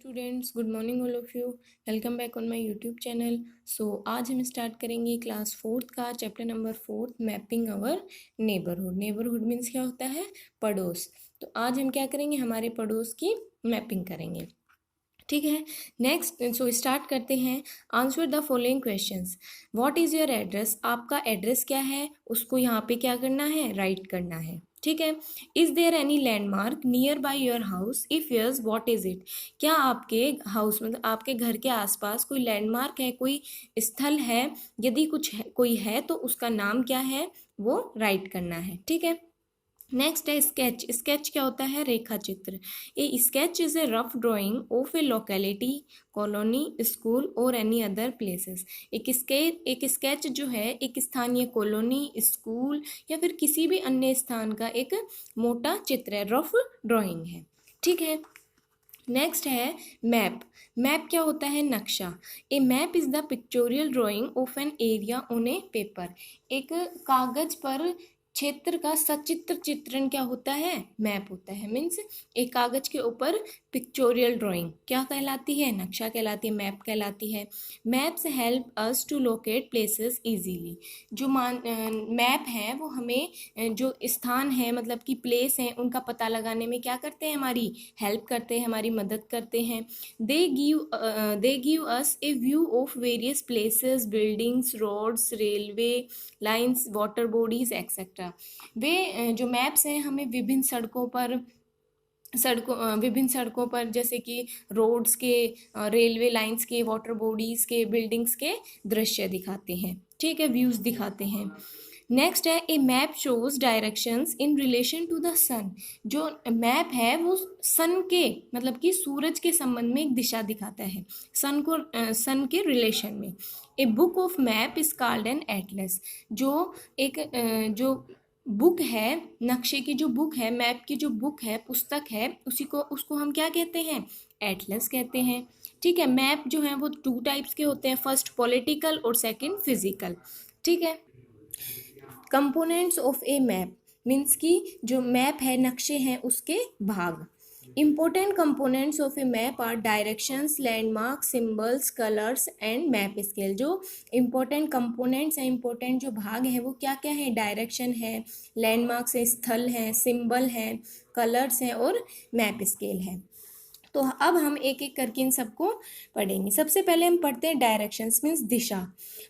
Students, good morning all of you. Welcome back on my YouTube channel. आज हम start करेंगे class 4th का chapter number 4 mapping अवर neighbourhood. Neighbourhood means क्या होता है? पड़ोस। तो आज हम क्या करेंगे, हमारे पड़ोस की मैपिंग करेंगे। ठीक है। नेक्स्ट स्टार्ट करते हैं। Answer the following questions. What is your address? आपका एड्रेस क्या है, उसको यहाँ पे क्या करना है, राइट करना है। ठीक है। Is there any landmark near by your house? If yes what is it? क्या आपके हाउस मतलब आपके घर के आसपास कोई लैंडमार्क है, कोई स्थल है? यदि कुछ है, कोई है तो उसका नाम क्या है, वो राइट करना है। ठीक है। नेक्स्ट है स्केच। स्केच क्या होता है? रेखा चित्र। ए sketch is a rough drying of A locality, colony, school और एनी अदर प्लेसेस। एक स्केच जो है एक स्थानीय कॉलोनी, स्कूल या फिर किसी भी अन्य स्थान का एक मोटा चित्र है, रफ ड्राइंग है। ठीक है। नेक्स्ट है मैप। मैप क्या होता है? नक्शा। A map is the pictorial drawing of an area on a paper. एक कागज पर क्षेत्र का सचित्र चित्रण क्या होता है? मैप होता है। मीन्स एक कागज के ऊपर पिक्चोरियल ड्राइंग क्या कहलाती है? नक्शा कहलाती है, मैप कहलाती है। Maps help us to locate places easily. जो मैप है वो हमें जो स्थान है मतलब कि प्लेस है उनका पता लगाने में क्या करते हैं? हमारी हेल्प करते हैं, हमारी मदद करते हैं। They give us a view of various places, buildings, roads, railway lines, water bodies etcetera. वे जो मैप्स हैं हमें विभिन्न सड़कों पर जैसे कि रोड्स के, रेलवे लाइंस के, वाटर बॉडीज के, बिल्डिंग्स के दृश्य दिखाते हैं। ठीक है, व्यूज दिखाते हैं। नेक्स्ट है a map shows directions in relation to the sun. जो मैप है वो सन के मतलब कि सूरज के संबंध में एक दिशा दिखाता है, सन के रिलेशन में। A book of map is called an Atlas. जो बुक है, नक्शे की जो बुक है, मैप की जो बुक है, पुस्तक है, उसको हम क्या कहते हैं? एटलस कहते हैं। ठीक है। मैप जो है वो 2 टाइप्स के होते हैं, फर्स्ट पॉलिटिकल और सेकंड फिजिकल। ठीक है। Components of a map means कि जो मैप है, नक्शे हैं उसके भाग। Important components of a map are directions, landmark, symbols, colours and map scale. जो इम्पोर्टेंट कंपोनेंट्स हैं, इम्पोर्टेंट जो भाग हैं वो क्या क्या है? डायरेक्शन है, लैंडमार्क्स है, स्थल है, सिंबल है, कलर्स हैं और मैप स्केल है। तो अब हम एक एक करके इन सबको पढ़ेंगे। सबसे पहले हम पढ़ते हैं डायरेक्शंस मीन्स दिशा।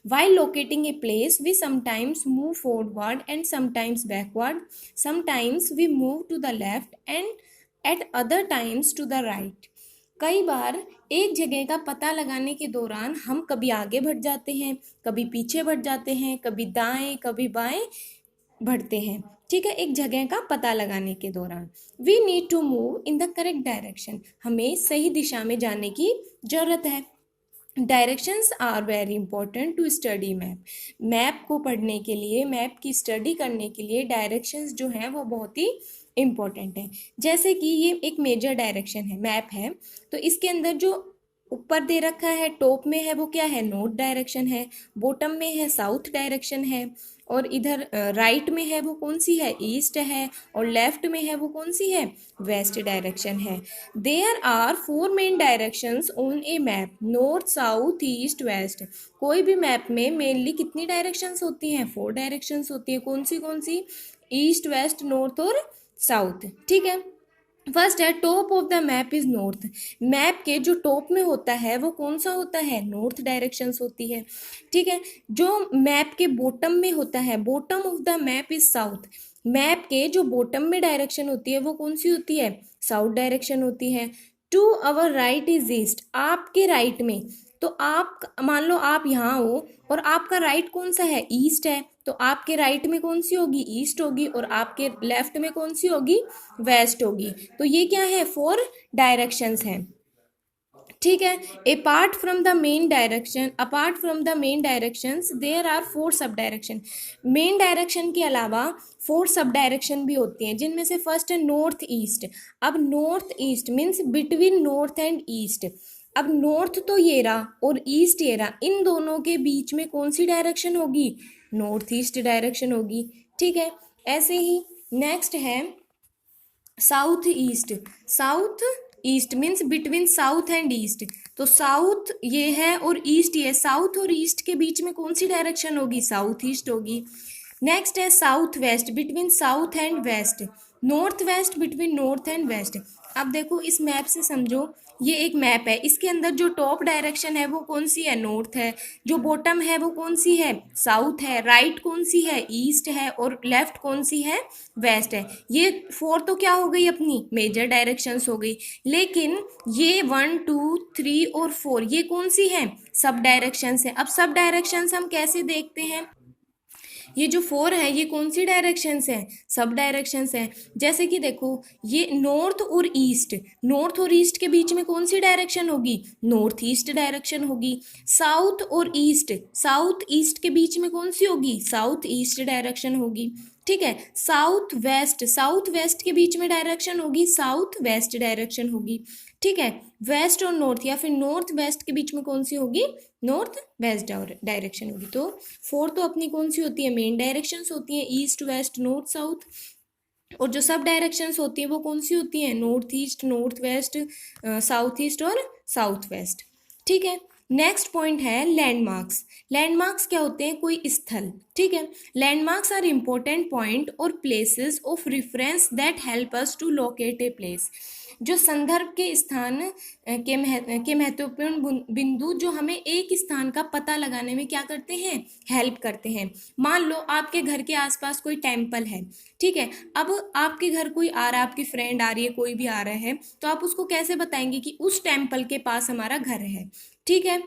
While locating a place we sometimes move forward and sometimes backward. Sometimes we move to the left and at other times to the right. कई बार एक जगह का पता लगाने के दौरान हम कभी आगे बढ़ जाते हैं, कभी पीछे बढ़ जाते हैं, कभी दाएं कभी बाएं बढ़ते हैं। ठीक है। एक जगह का पता लगाने के दौरान we need to move in the correct direction. हमें सही दिशा में जाने की जरूरत है। Directions are very important to study map. Map को पढ़ने के लिए, मैप की स्टडी करने के लिए डायरेक्शंस जो हैं वो बहुत ही इम्पोर्टेंट है। जैसे कि ये एक मेजर डायरेक्शन है, मैप है, तो इसके अंदर जो ऊपर दे रखा है, टॉप में है वो क्या है? नॉर्थ डायरेक्शन है। बॉटम में है साउथ डायरेक्शन है। और इधर राइट में है वो कौन सी है? ईस्ट है। और लेफ्ट में है वो कौन सी है? वेस्ट डायरेक्शन है। There are 4 main directions on a map, north, south, east, west. कोई भी मैप में मेनली कितनी डायरेक्शंस होती हैं? 4 डायरेक्शंस होती है। कौन सी? ईस्ट, वेस्ट, नॉर्थ और साउथ। ठीक है। फर्स्ट है top of the map is north. Map के जो टॉप में होता है वो कौन सा होता है? नॉर्थ डायरेक्शंस होती है। ठीक है। जो मैप के बॉटम में होता है, bottom of the map is south. Map के जो बॉटम में डायरेक्शन होती है वो कौन सी होती है? साउथ डायरेक्शन होती है। To our right is east. आपके राइट में, तो आप मान लो आप यहाँ हो और आपका राइट कौन सा है? ईस्ट है। तो आपके राइट में कौन सी होगी? ईस्ट होगी। और आपके लेफ्ट में कौन सी होगी? वेस्ट होगी। तो ये क्या है? 4 डायरेक्शंस हैं। ठीक है। Apart from the main directions there are 4 sub direction. Main direction के अलावा 4 सब डायरेक्शन भी होती हैं, जिनमें से फर्स्ट है नॉर्थ ईस्ट। अब north east means between north and east. अब नॉर्थ तो ये रहा और ईस्ट ये रहा, इन दोनों के बीच में कौन सी डायरेक्शन होगी? नॉर्थ ईस्ट डायरेक्शन होगी। ठीक है। ऐसे ही नेक्स्ट है south east. South east means between south and east, तो साउथ ये है और ईस्ट ये है, साउथ और ईस्ट के बीच में कौन सी डायरेक्शन होगी, साउथ ईस्ट होगी। नेक्स्ट है south west, between south and west, north west between north and west. अब देखो इस मैप से समझो, ये एक मैप है, इसके अंदर जो टॉप डायरेक्शन है वो कौन सी है, नॉर्थ है, जो बॉटम है वो कौन सी है, साउथ है, राइट कौन सी है, ईस्ट है, और लेफ्ट कौन सी है, वेस्ट है। ये फोर तो क्या हो गई अपनी मेजर डायरेक्शंस हो गई, लेकिन ये 1 2 3 और 4 ये कौन सी है, सब डायरेक्शंस है। अब सब डायरेक्शंस हम कैसे देखते हैं, ये जो 4 है ये कौन सी डायरेक्शंस है, सब डायरेक्शंस है। जैसे कि देखो ये नॉर्थ और ईस्ट, नॉर्थ और ईस्ट के बीच में कौन सी डायरेक्शन होगी, नॉर्थ ईस्ट डायरेक्शन होगी। साउथ और ईस्ट, साउथ ईस्ट के बीच में कौन सी होगी, साउथ ईस्ट डायरेक्शन होगी। ठीक है, साउथ वेस्ट, साउथ वेस्ट के बीच में डायरेक्शन होगी, साउथ वेस्ट डायरेक्शन होगी। ठीक है, वेस्ट और नॉर्थ या फिर नॉर्थ वेस्ट के बीच में कौन सी होगी, नॉर्थ वेस्ट डायरेक्शन होगी। तो 4 तो अपनी कौन सी होती है, मेन डायरेक्शंस होती हैं, ईस्ट वेस्ट नॉर्थ साउथ, और जो सब डायरेक्शंस होती है वो कौन सी होती हैं, north east north west, south east और साउथ वेस्ट। ठीक है, नेक्स्ट पॉइंट है लैंडमार्क्स। लैंडमार्क्स क्या होते हैं, कोई स्थल। ठीक है, लैंडमार्क्स आर इंपॉर्टेंट पॉइंट और places of reference that help us to locate a place. जो संदर्भ के स्थान के महत्वपूर्ण बिंदु जो हमें एक स्थान का पता लगाने में क्या करते हैं, हेल्प करते हैं। मान लो आपके घर के आसपास कोई टेम्पल है, ठीक है, अब आपके घर कोई आ रहा है, आपकी फ्रेंड आ रही है, कोई भी आ रहा है, तो आप उसको कैसे बताएंगे कि उस टेम्पल के पास हमारा घर है। ठीक है,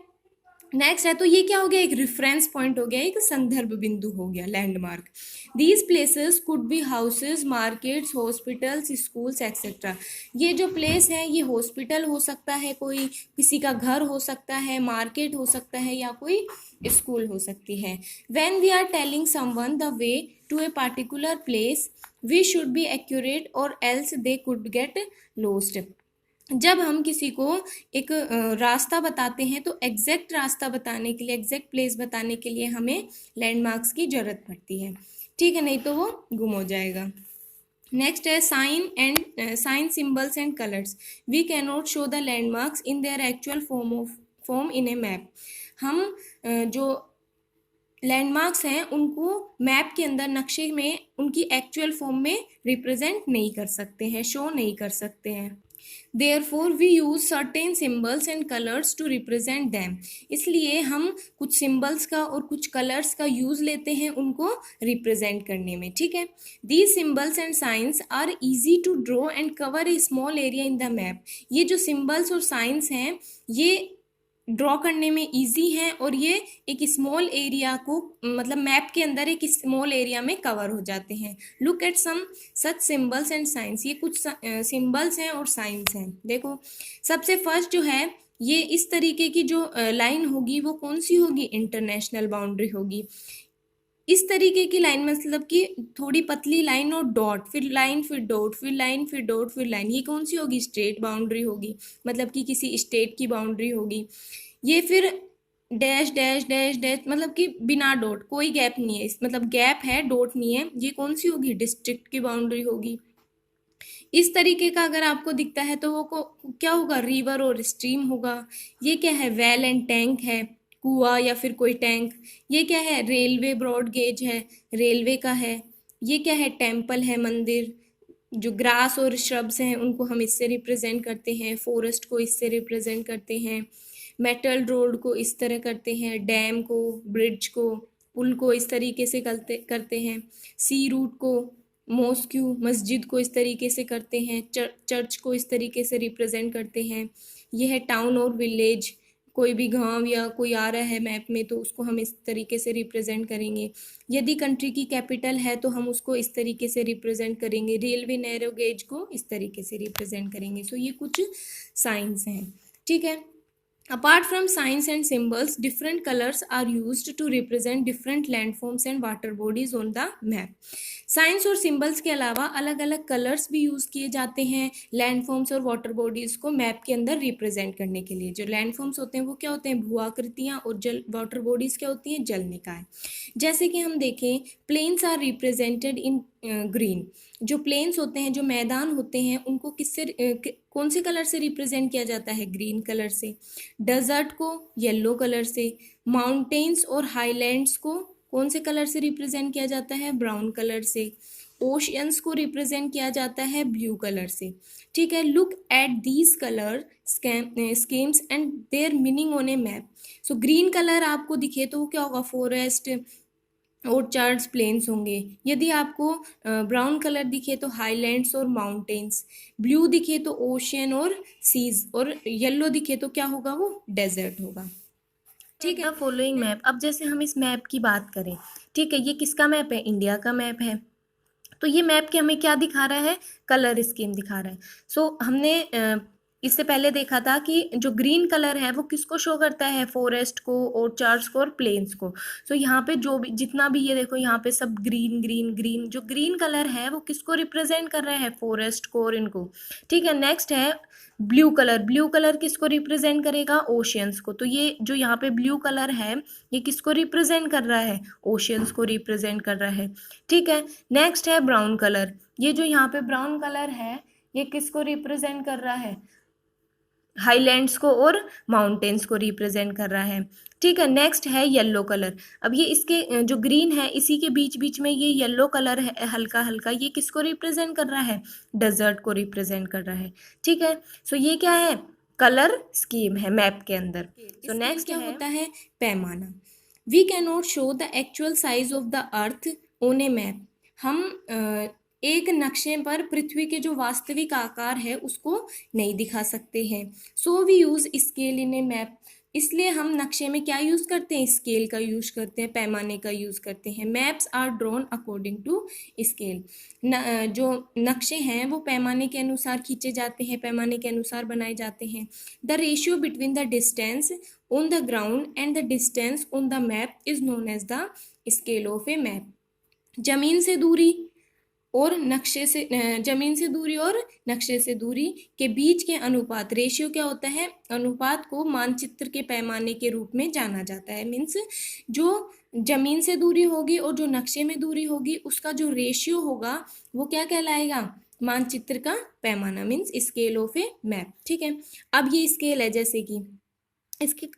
नेक्स्ट है, तो ये क्या हो गया, एक रेफरेंस पॉइंट हो गया, एक संदर्भ बिंदु हो गया, landmark. These places could be houses, markets, hospitals, schools etcetera. ये जो प्लेस है ये हॉस्पिटल हो सकता है, कोई किसी का घर हो सकता है, मार्केट हो सकता है, या कोई स्कूल हो सकती है। When we are telling someone the way to a particular place we should be accurate और else they could get lost. जब हम किसी को एक रास्ता बताते हैं तो एग्जैक्ट रास्ता बताने के लिए, एग्जैक्ट प्लेस बताने के लिए हमें लैंडमार्क्स की जरूरत पड़ती है। ठीक है, नहीं तो वो गुम हो जाएगा। नेक्स्ट है sign symbols and colours. We can not show the landmarks in their actual form in a map. हम जो लैंडमार्क्स हैं उनको मैप के अंदर नक्शे में उनकी एक्चुअल फॉर्म में रिप्रेजेंट नहीं कर सकते हैं, शो नहीं कर सकते हैं। Therefore we use certain symbols and colors to represent them। इसलिए हम कुछ सिम्बल्स का और कुछ कलर्स का यूज़ लेते हैं उनको रिप्रेजेंट करने में। ठीक है, These symbols and signs are easy to draw and cover a small area in the map। ये जो सिम्बल्स और साइंस हैं ये ड्रॉ करने में इजी है और ये एक स्मॉल एरिया को, मतलब मैप के अंदर एक स्मॉल एरिया में कवर हो जाते हैं। Look at some such symbols and signs. ये कुछ सिंबल्स हैं और साइंस हैं। देखो सबसे फर्स्ट जो है, ये इस तरीके की जो लाइन होगी वो कौन सी होगी, इंटरनेशनल बाउंड्री होगी। इस तरीके की लाइन मतलब कि थोड़ी पतली लाइन और डॉट, फिर लाइन, फिर डॉट, फिर लाइन, फिर डॉट, फिर लाइन, ये कौन सी होगी, स्टेट बाउंड्री होगी, मतलब कि किसी स्टेट की बाउंड्री होगी। ये फिर डैश डैश डैश डैश, मतलब कि बिना डॉट, कोई गैप नहीं है, मतलब गैप है डॉट नहीं है, ये कौन सी होगी, डिस्ट्रिक्ट की बाउंड्री होगी। इस तरीके का अगर आपको दिखता है तो वो क्या होगा, रिवर और स्ट्रीम होगा। ये क्या है, वेल एंड टैंक है, कुआं या फिर कोई टैंक। ये क्या है, रेलवे ब्रॉड गेज है, रेलवे का है। ये क्या है, टेम्पल है, मंदिर। जो ग्रास और श्रब्स हैं उनको हम इससे रिप्रेजेंट करते हैं, फॉरेस्ट को इससे रिप्रेजेंट करते हैं, मेटल रोड को इस तरह करते हैं, डैम को, ब्रिज को, पुल को इस तरीके से करते हैं, सी रूट को, मॉस्क्यू मस्जिद को इस तरीके से करते हैं, चर्च को इस तरीके से रिप्रेजेंट करते हैं। यह है टाउन और विलेज, कोई भी गांव या कोई आ रहा है मैप में तो उसको हम इस तरीके से रिप्रेजेंट करेंगे। यदि कंट्री की कैपिटल है तो हम उसको इस तरीके से रिप्रेजेंट करेंगे, रेलवे नैरो गेज को इस तरीके से रिप्रेजेंट करेंगे। सो ये कुछ साइंस हैं। ठीक है, Apart from signs and symbols, different colors are used to represent different landforms and water bodies on the map। Science और सिंबल्स के अलावा अलग अलग कलर्स भी यूज़ किए जाते हैं लैंडफॉर्म्स और वाटर बॉडीज़ को मैप के अंदर रिप्रेजेंट करने के लिए। जो लैंडफॉर्म्स होते हैं वो क्या होते हैं, भू आकृतियाँ, और जल वाटर बॉडीज़ क्या होती हैं, जल निकाय। जैसे कि हम देखें, plains are represented in green. जो प्लेन्स होते हैं, जो मैदान होते हैं, उनको किससे कौन से कलर से रिप्रेजेंट किया जाता है? ग्रीन कलर से। डेजर्ट को येलो कलर से। माउंटेन्स और हाईलैंड्स को कौन से कलर से रिप्रेजेंट किया जाता है? ब्राउन कलर से। ओशियंस को रिप्रेजेंट किया जाता है ब्लू कलर से। ठीक है, look at these colour schemes and there meaning on a map. So green colour आपको दिखे तो वो क्या होगा? फॉरेस्ट, ऑर्चार्ड्स, प्लेन्स होंगे। यदि आपको ब्राउन कलर दिखे तो हाईलैंड्स और माउंटेन्स। ब्लू दिखे तो ओशियन और सीज, और येलो दिखे तो क्या होगा? वो डेजर्ट होगा। ठीक है, फॉलोइंग मैप। अब जैसे हम इस मैप की बात करें, ठीक है, ये किसका मैप है? इंडिया का मैप है। तो ये मैप के हमें क्या दिखा रहा है? कलर स्कीम दिखा रहा है। सो हमने इससे पहले देखा था कि जो ग्रीन कलर है वो किसको शो करता है? फॉरेस्ट को, ऑर्चार्ड्स को और प्लेन्स को। सो यहाँ पे जो भी जितना भी ये देखो यहाँ पे सब ग्रीन ग्रीन ग्रीन, जो ग्रीन कलर है वो किसको रिप्रेजेंट कर रहा है? फॉरेस्ट को और इनको। ठीक है, नेक्स्ट है ब्लू कलर। ब्लू कलर किसको रिप्रेजेंट करेगा? ओशियंस को। तो ये जो यहाँ पे ब्लू कलर है ये किसको रिप्रेजेंट कर रहा है? ओशियंस को रिप्रेजेंट कर रहा है। ठीक है, नेक्स्ट है ब्राउन कलर। ये जो यहाँ पे ब्राउन कलर है ये किसको रिप्रेजेंट कर रहा है? हाईलैंड्स को और माउंटेन्स को रिप्रेजेंट कर रहा है। ठीक है, नेक्स्ट है येलो कलर। अब ये इसके जो ग्रीन है इसी के बीच बीच में ये येलो कलर है हल्का हल्का, ये किसको रिप्रेजेंट कर रहा है? डेजर्ट को रिप्रेजेंट कर रहा है। ठीक है, सो ये क्या है? कलर स्कीम है मैप के अंदर। सो नेक्स्ट क्या होता है? पैमाना। We can not show the actual size of the earth on a map. हम एक नक्शे पर पृथ्वी के जो वास्तविक आकार है उसको नहीं दिखा सकते हैं। So we use scale in a map. इसलिए हम नक्शे में क्या यूज करते हैं? स्केल का यूज करते हैं, पैमाने का यूज करते हैं। Maps are drawn according to scale. जो नक्शे हैं वो पैमाने के अनुसार खींचे जाते हैं, पैमाने के अनुसार बनाए जाते हैं। The ratio between the distance on the ground and the distance on the map is known as the scale of a map. जमीन से दूरी और नक्शे से जमीन से दूरी और नक्शे से दूरी के बीच के अनुपात, रेशियो क्या होता है? अनुपात को मानचित्र के पैमाने के रूप में जाना जाता है। मीन्स जो जमीन से दूरी होगी और जो नक्शे में दूरी होगी उसका जो रेशियो होगा वो क्या कहलाएगा? मानचित्र का पैमाना, means scale of a map. ठीक है, अब ये स्केल है जैसे कि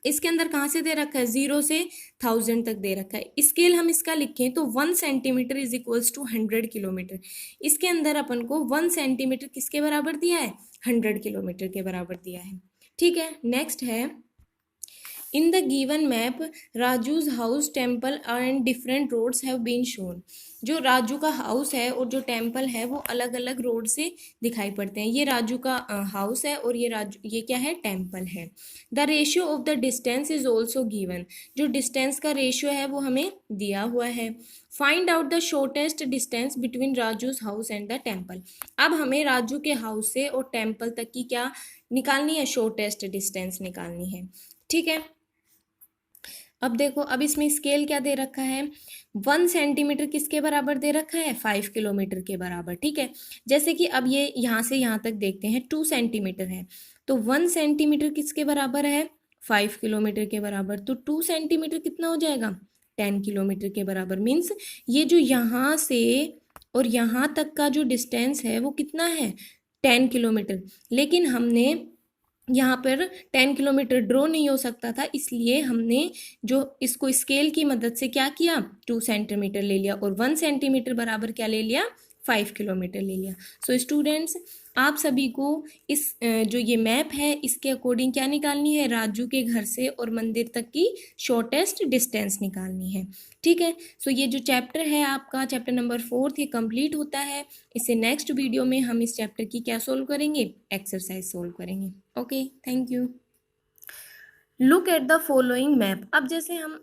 इसके अंदर कहाँ से दे रखा है? 0 से 1000 तक दे रखा है। स्केल हम इसका लिखें तो 1 centimetre is equals to 100 kilometre. इसके अंदर अपन को 1 सेंटीमीटर किसके बराबर दिया है? 100 किलोमीटर के बराबर दिया है। ठीक है, नेक्स्ट है in the given map Raju's house, temple and different roads have been shown. जो राजू का हाउस है और जो टेम्पल है वो अलग अलग रोड से दिखाई पड़ते हैं। ये राजू का हाउस है और ये क्या है? टेम्पल है। The ratio of the distance is also given. जो डिस्टेंस का रेशियो है वो हमें दिया हुआ है। Find out the shortest distance between Raju's house and the temple. अब हमें राजू के हाउस से और टेम्पल तक की क्या निकालनी है? शॉर्टेस्ट डिस्टेंस निकालनी है। ठीक है, अब देखो, अब इसमें स्केल क्या दे रखा है? 1 सेंटीमीटर किसके बराबर दे रखा है? 5 किलोमीटर के बराबर। ठीक है, जैसे कि अब ये यहाँ से यहाँ तक देखते हैं 2 सेंटीमीटर है, तो 1 सेंटीमीटर किसके बराबर है? 5 किलोमीटर के बराबर। तो 2 सेंटीमीटर कितना हो जाएगा? 10 किलोमीटर के बराबर। मीन्स ये जो यहाँ से और यहाँ तक का जो डिस्टेंस है वो कितना है? 10 किलोमीटर। लेकिन हमने यहाँ पर 10 किलोमीटर ड्रॉ नहीं हो सकता था, इसलिए हमने जो इसको स्केल की मदद से क्या किया? 2 सेंटीमीटर ले लिया और 1 सेंटीमीटर बराबर क्या ले लिया? 5 किलोमीटर ले लिया। सो स्टूडेंट्स, आप सभी को इस जो ये मैप है इसके अकॉर्डिंग क्या निकालनी है? राजू के घर से और मंदिर तक की शॉर्टेस्ट डिस्टेंस निकालनी है। ठीक है, सो ये जो चैप्टर है आपका चैप्टर नंबर 4 ये कंप्लीट होता है। इससे नेक्स्ट वीडियो में हम इस चैप्टर की क्या सोल्व करेंगे? एक्सरसाइज सोल्व करेंगे। Okay, thank you. Look at the following map. अब जैसे हम